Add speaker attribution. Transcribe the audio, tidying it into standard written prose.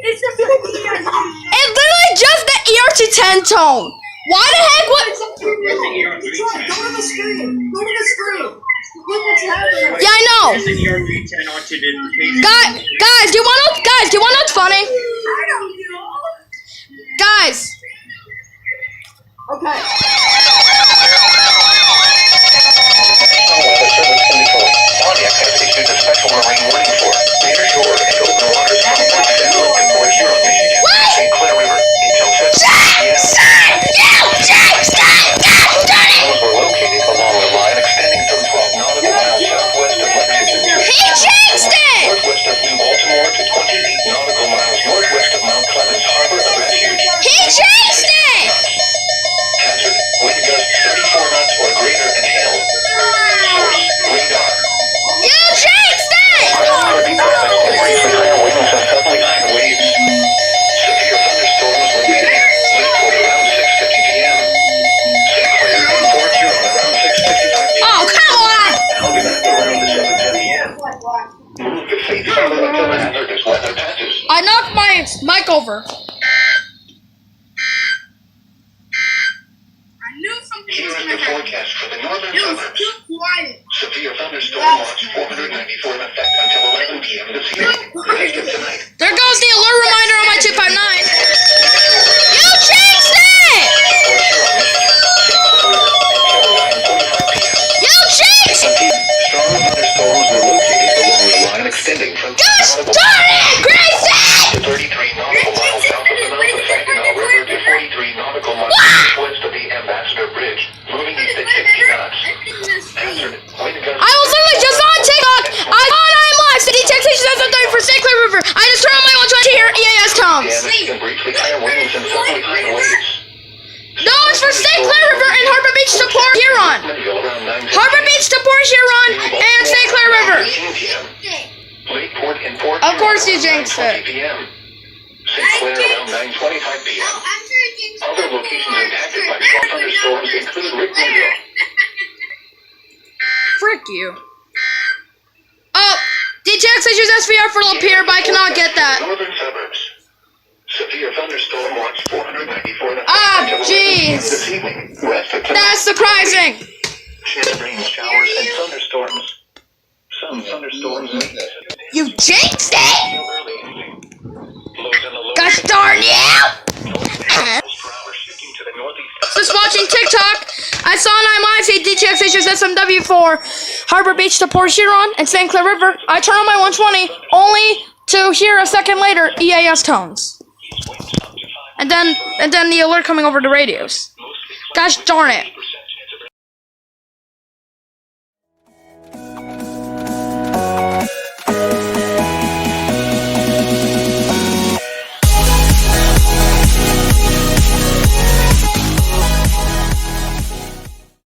Speaker 1: It's literally just the ERT10 tone. Why the heck would...
Speaker 2: Go to the screen. Go to the screen. Look what's happening.
Speaker 1: Yeah, I know. Guys, do you want to know what's funny?
Speaker 2: I don't know.
Speaker 1: Guys.
Speaker 2: Okay.
Speaker 1: I knocked my mic over.
Speaker 2: I knew something was going to happen.
Speaker 3: Forecast for the northern suburbs.
Speaker 2: Too quiet.
Speaker 3: Severe thunderstorm watch 494 in effect until 11 p.m. this evening. Tonight.
Speaker 1: There goes the alert reminder on my 259. You jinxed it! You jinxed it!
Speaker 3: Strong thunderstorms were located along the line extending from
Speaker 1: Gosh darn it, Grayson!
Speaker 3: 33 nautical miles south of the mouth of Saginaw River to 43 nautical miles west of the Ambassador Bridge, moving east at 60 knots.
Speaker 1: I was literally just on TikTok. I'm live. City Texas says I'm for St. Clair River. I just turned on my 120 to hear EAS tones. No, it's for St. Clair River and Harbor Beach to Port Huron. Harbor Beach to Port Huron and St. Clair River. Of course you jinxed it.
Speaker 3: St. Clair around 9:25 p.m. Other locations impacted by strong thunderstorms include Rickville.
Speaker 1: Frick you. Oh, DTX issues SVR for Lapeer, but I cannot get that.
Speaker 3: Northern suburbs. Severe thunderstorm watch 494.
Speaker 1: Ah, jeez. That's surprising.
Speaker 3: Rain showers and thunderstorms. Some thunderstorms.
Speaker 1: You jinxed it! Gosh darn you! Just watching TikTok, I saw 9 live say DTX issues SMW for Harbor Beach to Port Huron and St. Clair River. I turned on my 120 only to hear a second later EAS tones. And then the alert coming over the radios. Gosh darn it.